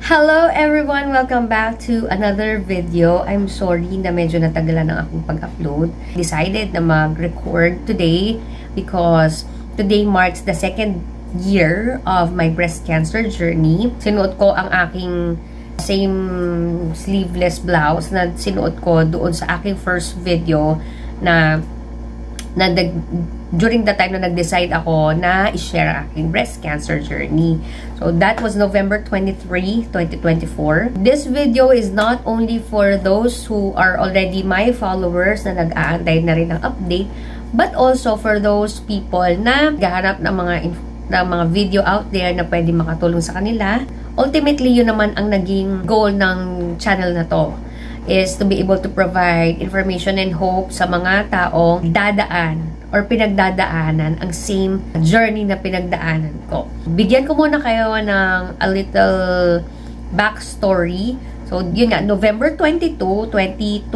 Hello everyone! Welcome back to another video. I'm sorry na medyo natagalan ng akong pag-upload. Decided na mag-record today because today marks the second year of my breast cancer journey. Sinuot ko ang aking same sleeveless blouse na sinuot ko doon sa aking first video na during the time na nag-decide ako na i-share aking breast cancer journey. So, that was November 23, 2024. This video is not only for those who are already my followers na nag-aantay na rin ng update, but also for those people na naghahanap ng mga video out there na pwede makatulong sa kanila. Ultimately, yun naman ang naging goal ng channel na to, is to be able to provide information and hope sa mga taong dadaan or pinagdadaanan ang same journey na pinagdaanan ko. Bigyan ko muna kayo ng a little backstory. So, yun nga, November 22, 2022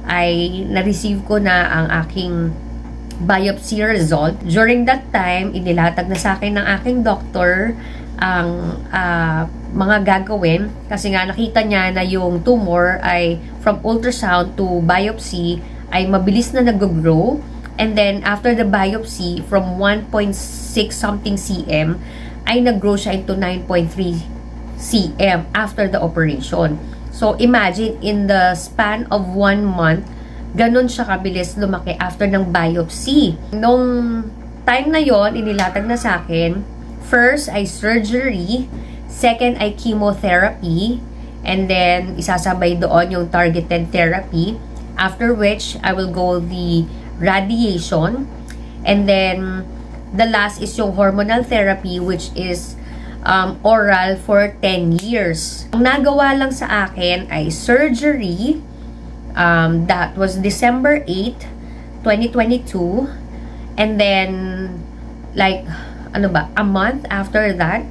ay na-receive ko na ang aking biopsy result. During that time, inilatag na sa akin ng aking doctor ang mga gagawin kasi nga nakita niya na yung tumor ay from ultrasound to biopsy ay mabilis na nag-grow, and then after the biopsy from 1.6 something cm ay nag-grow siya into 9.3 cm after the operation. So imagine in the span of 1 month, ganun siya kabilis lumaki after ng biopsy. Nung time na yon, inilatag na sa akin, first ay surgery, second ay chemotherapy, and then isasabay doon yung targeted therapy, after which I will go the radiation, and then the last is yung hormonal therapy, which is oral for 10 years. Ang nagawa lang sa akin ay surgery, that was December 8, 2022, and then like a month after that,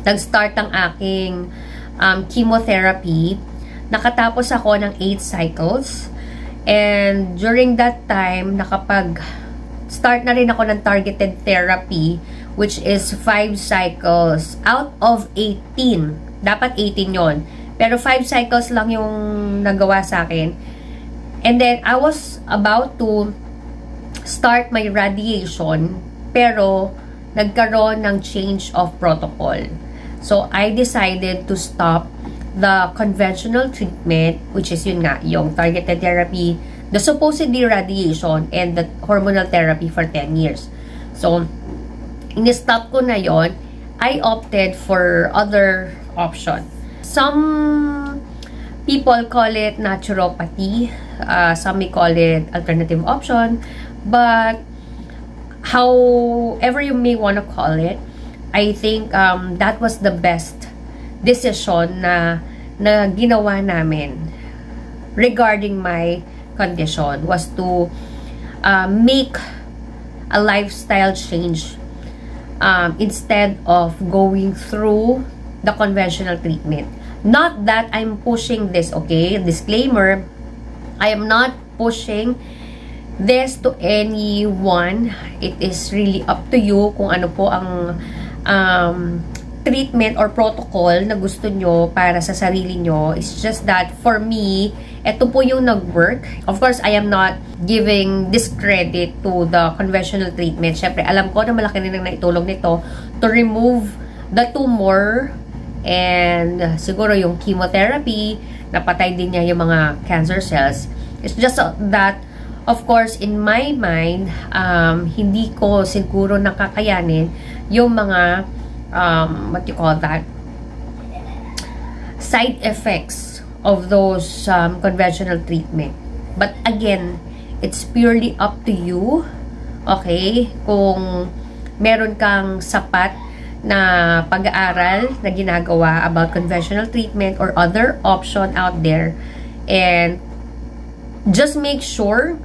nag-start ang aking chemotherapy. Nakatapos ako ng 8 cycles. And during that time, nakapag-start na rin ako ng targeted therapy, which is 5 cycles out of 18. Dapat 18 yon. Pero 5 cycles lang yung nagawa sa akin. And then, I was about to start my radiation, pero nagkaroon ng change of protocol. So, I decided to stop the conventional treatment, which is yun nga, yung targeted therapy, the supposedly radiation, and the hormonal therapy for 10 years. So, in-stop ko na yon. I opted for other option. Some people call it naturopathy. Some may call it alternative option. But, however you may want to call it, I think that was the best decision na ginawa namin regarding my condition, was to make a lifestyle change instead of going through the conventional treatment. Not that I'm pushing this, okay? Disclaimer, I am not pushing this to anyone. It is really up to you kung ano po ang treatment or protocol na gusto nyo para sa sarili nyo. It's just that for me, ito po yung nag-work. Of course, I am not giving discredit to the conventional treatment. Syempre, alam ko na malaki rin ang naitulong nito to remove the tumor, and siguro yung chemotherapy, napatay din niya yung mga cancer cells. It's just that, of course, in my mind, hindi ko siguro nakakayanin yung mga what you call that, side effects of those conventional treatment. But again, it's purely up to you, okay? Kung meron kang sapat na pag-aaral na ginagawa about conventional treatment or other option out there, and just make sure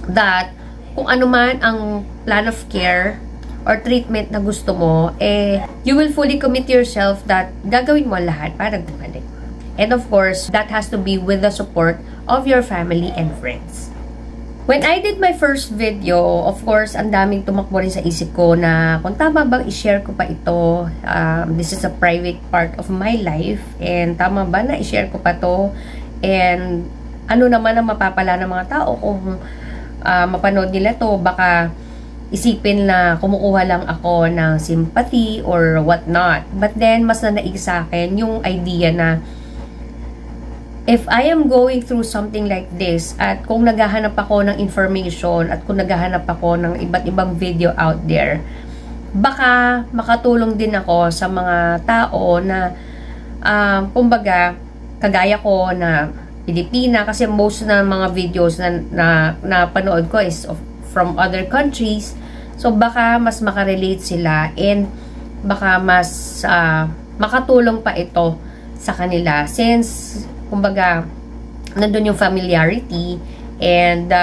that kung ano man ang plan of care or treatment na gusto mo, you will fully commit yourself that gagawin mo lahat para gumaling. And of course, that has to be with the support of your family and friends. When I did my first video, of course, ang daming tumakbo rin sa isip ko na kung tama bang i-share ko pa ito. This is a private part of my life. And tama ba na i-share ko pa to? And ano naman ang mapapala ng mga tao kung mapanood nila to? Baka isipin na kumukuha lang ako ng sympathy or what not. But then, mas nanaig sa akin yung idea na if I am going through something like this, at kung naghahanap ako ng information, at kung naghahanap ako ng iba't ibang video out there, baka makatulong din ako sa mga tao na, kumbaga, kagaya ko na Pilipina, kasi most na mga videos na panood ko is from other countries. So, baka mas makarelate sila and baka mas makatulong pa ito sa kanila since kumbaga, nandun yung familiarity and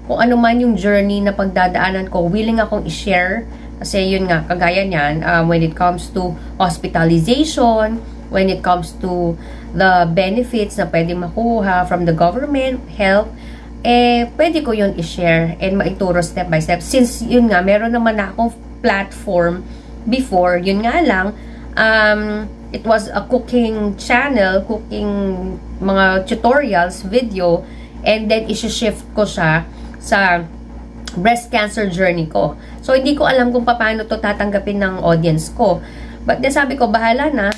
kung ano man yung journey na pagdadaanan ko, willing akong i-share kasi yun nga, kagaya niyan, when it comes to hospitalization, when it comes to the benefits na pwede makuha from the government, health, pwede ko yun i-share and maituro step by step. Since yun nga, meron naman akong platform before, yun nga lang, it was a cooking channel, cooking mga tutorials, video, and then isi-shift ko siya sa breast cancer journey ko. So, hindi ko alam kung paano to tatanggapin ng audience ko. But then sabi ko, bahala na,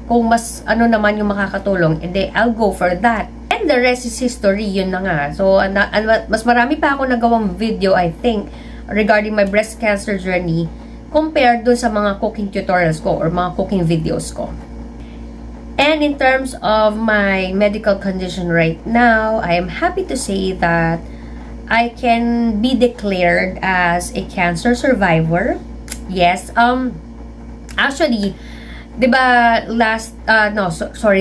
kung mas ano naman yung makakatulong, I'll go for that. And the rest is history, yun na nga. So, mas marami pa ako nagawang video, I think, regarding my breast cancer journey, compared dun sa mga cooking tutorials ko or mga cooking videos ko. And in terms of my medical condition right now, I am happy to say that I can be declared as a cancer survivor. Yes, actually, diba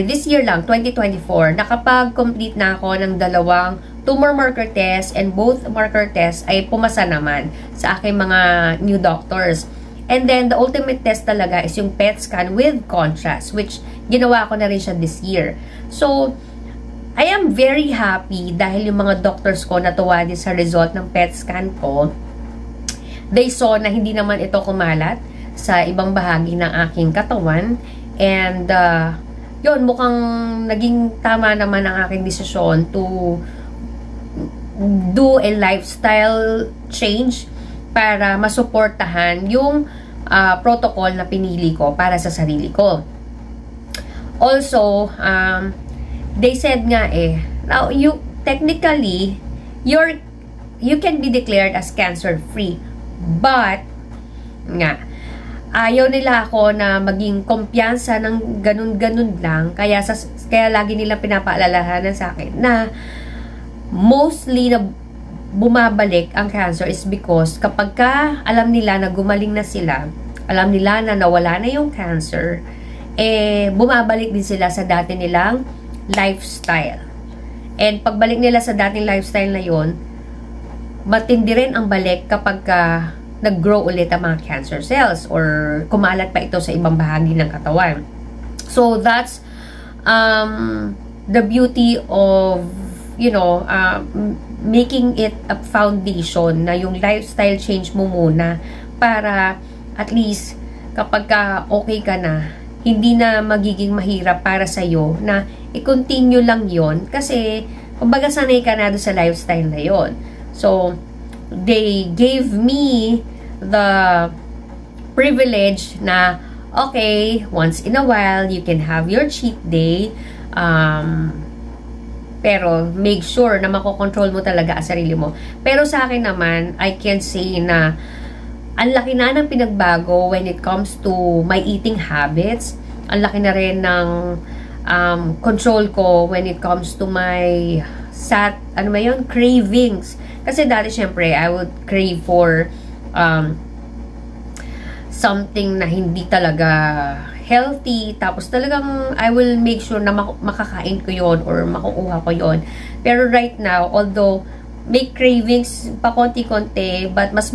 this year lang, 2024, nakapag-complete na ako ng 2 tumor marker test and both marker tests ay pumasa naman sa aking mga new doctors. And then, the ultimate test talaga is yung PET scan with contrast, which ginawa ko na rin siya this year. So, I am very happy dahil yung mga doctors ko natuwa din sa result ng PET scan ko. They saw na hindi naman ito kumalat sa ibang bahagi ng aking katawan. And, yun, mukhang naging tama naman ang aking desisyon to do a lifestyle change para masuportahan yung protocol na pinili ko para sa sarili ko. Also, they said nga now technically, you can be declared as cancer-free. But, nga, ayaw nila ako na maging kumpiyansa ng ganun-ganun lang. Kaya lagi nilang pinapaalalahanan sa akin na mostly na bumabalik ang cancer is because kapag alam nila na gumaling na sila, alam nila na nawala na yung cancer, bumabalik din sila sa dati nilang lifestyle. And pagbalik nila sa dating lifestyle na yon, matindi rin ang balik kapag nag-grow ulit ang mga cancer cells or kumalat pa ito sa ibang bahagi ng katawan. So that's the beauty of making it a foundation na yung lifestyle change mo muna para at least kapag okay ka na, hindi na magiging mahirap para sa'yo na i-continue lang yon kasi kumbaga sanay ka na doon sa lifestyle na yon. So, they gave me the privilege na okay, once in a while, you can have your cheat day, pero make sure na makokontrol mo talaga ang sarili mo. Pero sa akin naman, I can say na ang laki na ng pinagbago when it comes to my eating habits. Ang laki na rin ng control ko when it comes to my cravings. Kasi dati syempre, I would crave for something na hindi talaga healthy, tapos talagang I will make sure na makakain ko yon or makukuha ko yon. Pero right now, although may cravings pa konti-konti, but mas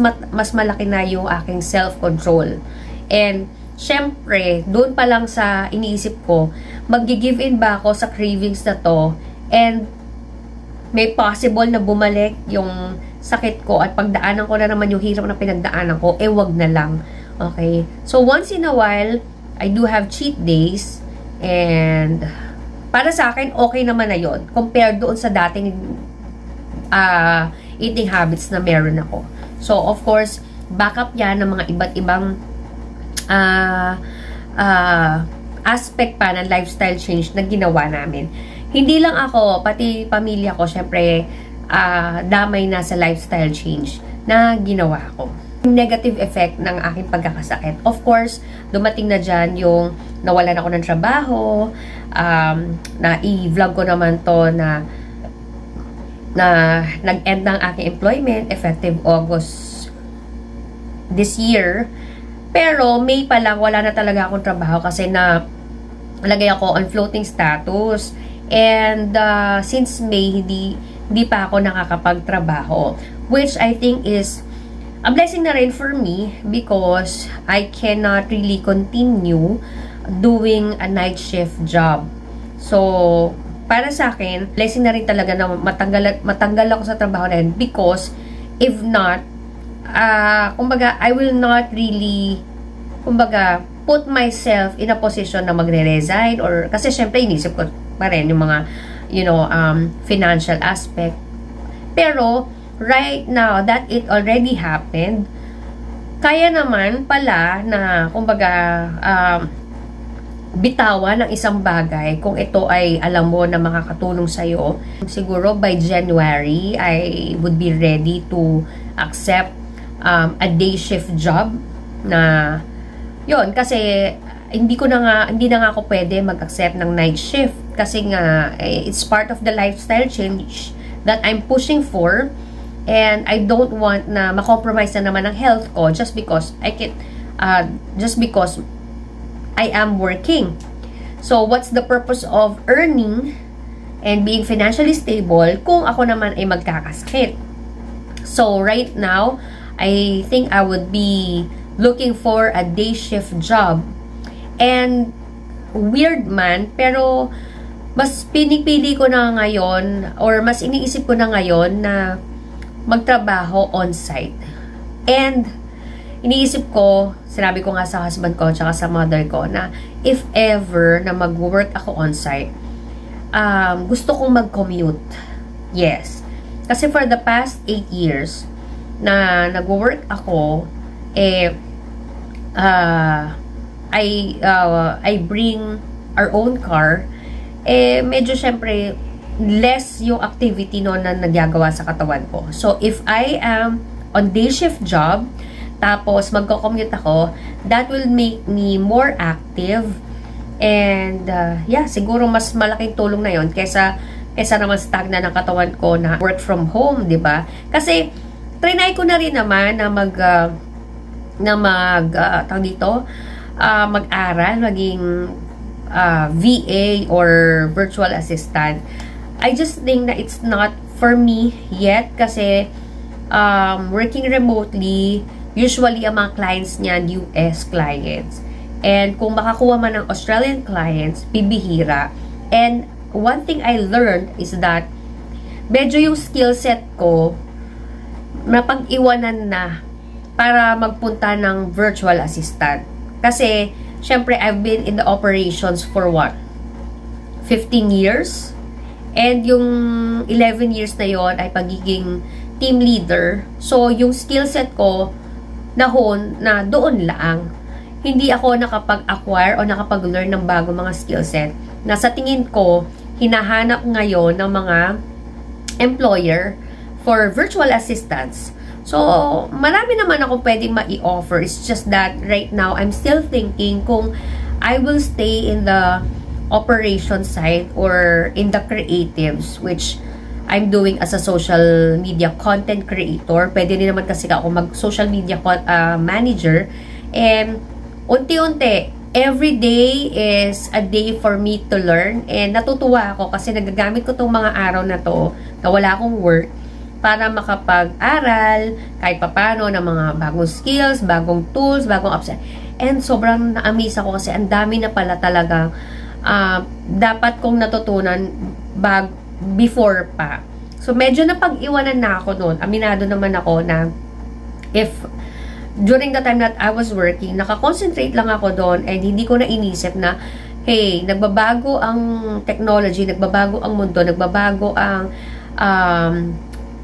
malaki na yung aking self-control. And syempre, doon pa lang sa iniisip ko, mag-give in ba ako sa cravings na to, and may possible na bumalik yung sakit ko at pagdaanan ko na naman yung hirap na pinagdaanan ko, wag na lang. Okay? So, once in a while, I do have cheat days and para sa akin, okay naman na yun compared doon sa dating eating habits na meron ako. So, of course, backup yan ng mga iba't ibang aspect pa ng lifestyle change na ginawa namin. Hindi lang ako, pati pamilya ko, syempre, damay na sa lifestyle change na ginawa ko. Negative effect ng aking pagkakasakit. Of course, dumating na dyan yung nawalan ako ng trabaho, na i-vlog ko naman to na nag-end ng aking employment effective August this year. Pero May pa lang, wala na talaga akong trabaho kasi na lagay ako on floating status. And since May, hindi pa ako nakakapagtrabaho. Which I think is a blessing na rin for me because I cannot really continue doing a night shift job. So, para sa akin, blessing na rin talaga na matanggal ako sa trabaho na yun because if not, kumbaga, I will not really, kumbaga, put myself in a position na magre-resign or, kasi syempre, inisip ko pa rin yung mga, financial aspect. Pero, right now, that it already happened, kaya naman pala na, kumbaga, bitawan ng isang bagay kung ito ay alam mo na makakatulong sa'yo. Siguro by January, I would be ready to accept a day shift job na yon kasi hindi na nga ako pwede mag-accept ng night shift kasi nga it's part of the lifestyle change that I'm pushing for and I don't want na ma-compromise na naman ang health ko just because I am working. So what's the purpose of earning and being financially stable kung ako naman ay magkakasakit? So right now, I think I would be looking for a day shift job. And weird man, pero mas pinipili ko na ngayon or mas iniisip ko na ngayon na magtrabaho on-site. And iniisip ko, sinabi ko nga sa husband ko tsaka sa mother ko na if ever na mag-work ako on-site, gusto kong mag-commute. Yes. Kasi for the past 8 years na nag-work ako, I bring our own car, medyo syempre less yung activity no na nagagawa sa katawan ko. So, if I am on day shift job, tapos magko-commute ako, that will make me more active and yeah, siguro mas malaking tulong na yon kesa naman stagna ng katawan ko na work from home, 'di ba? Kasi trinay ko na rin naman na mag-aral, maging VA or virtual assistant. I just think that it's not for me yet kasi working remotely, usually ang mga clients niyan US clients. And kung makakuha man ng Australian clients, bibihira. And one thing I learned is that medyo yung skill set ko napag-iwanan na para magpunta ng virtual assistant. Kasi, syempre, I've been in the operations for what? 15 years? And yung 11 years na yon ay pagiging team leader. So, yung skill set ko, nahon na doon lang. Hindi ako nakapag-acquire o nakapag-learn ng bagong mga skill set. Na sa tingin ko, hinahanap ngayon ng mga employer for virtual assistants. So, marami naman ako pwedeng ma-i-offer. It's just that right now, I'm still thinking kung I will stay in the operation side or in the creatives, which I'm doing as a social media content creator. Pwede din naman kasi ako mag-social media manager. And unti-unti, every day is a day for me to learn. And natutuwa ako kasi nagagamit ko tong mga araw na to na wala akong work para makapag-aral kahit papano ng mga bagong skills, bagong tools, bagong apps. And sobrang na-amaze ako kasi ang dami na pala talagang dapat kong natutunan before pa. So, medyo napag-iwanan na ako noon. Aminado naman ako na if during the time that I was working, nakakonsentrate lang ako doon and hindi ko na inisip na, hey, nagbabago ang technology, nagbabago ang mundo, nagbabago ang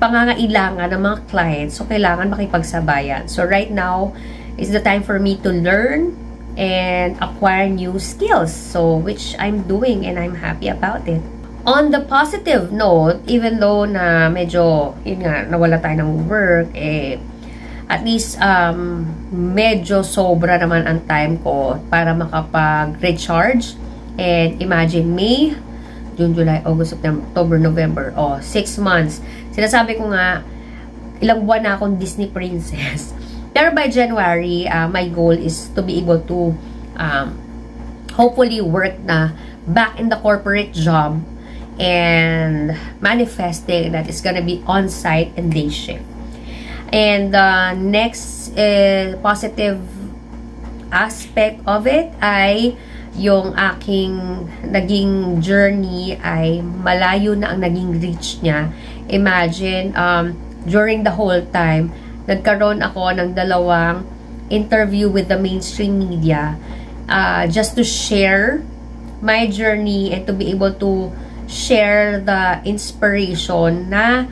pangangailangan ng mga clients. So, kailangan makipagsabayan. So, right now is the time for me to learn and acquire new skills. So, which I'm doing and I'm happy about it. On the positive note, even though na medyo, yun nga, nawala tayo ng work, at least, medyo sobra naman ang time ko para makapag-recharge. And imagine, May, June, July, August, September, October, November, 6 months. Sinasabi ko nga, ilang buwan na akong Disney princess. Pero by January, my goal is to be able to hopefully work na back in the corporate job and manifesting that it's gonna be on-site and day shift. And next positive aspect of it ay yung aking naging journey ay malayo na ang naging reach niya. Imagine, during the whole time, nagkaroon ako ng 2 interview with the mainstream media just to share my journey and to be able to share the inspiration na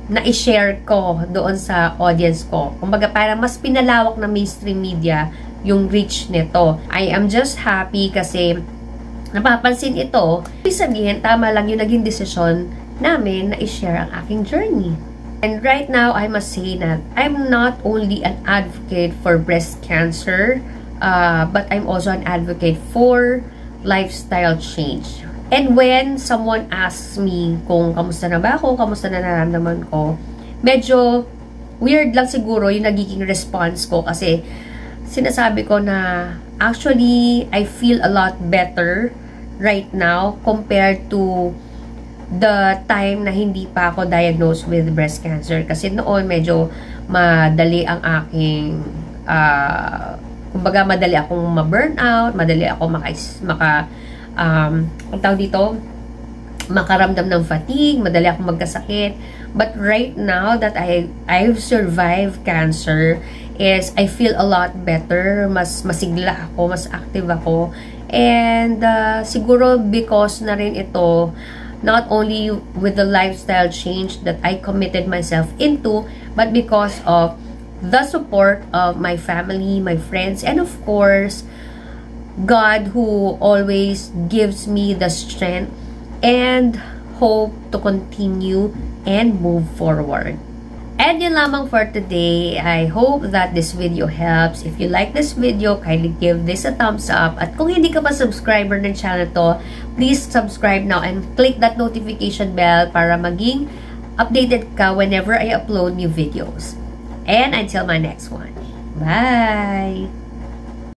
na-share ko doon sa audience ko. Kumbaga, para mas pinalawak na mainstream media yung reach nito. I am just happy kasi napapansin ito. Ibig sabihin, tama lang yung naging desisyon namin na i-share ang aking journey. And right now, I must say that I'm not only an advocate for breast cancer, but I'm also an advocate for lifestyle change. And when someone asks me kung kamusta na ba ako, kamusta na nararamdaman ko, medyo weird lang siguro yung nagiging response ko kasi sinasabi ko na actually, I feel a lot better right now compared to the time na hindi pa ako diagnosed with breast cancer. Kasi noon, medyo madali ang aking, kumbaga, madali akong ma-burnout, madali ako ang tawag dito, makaramdam ng fatigue, madali akong magkasakit. But right now that I've survived cancer, is I feel a lot better, mas masigla ako, mas active ako. And siguro because na rin ito, not only with the lifestyle change that I committed myself into, but because of the support of my family, my friends, and of course, God, who always gives me the strength and hope to continue and move forward. And yun lamang for today. I hope that this video helps. If you like this video, kindly give this a thumbs up. At kung hindi ka pa subscriber ng channel to, please subscribe now and click that notification bell para maging updated ka whenever I upload new videos. And until my next one. Bye!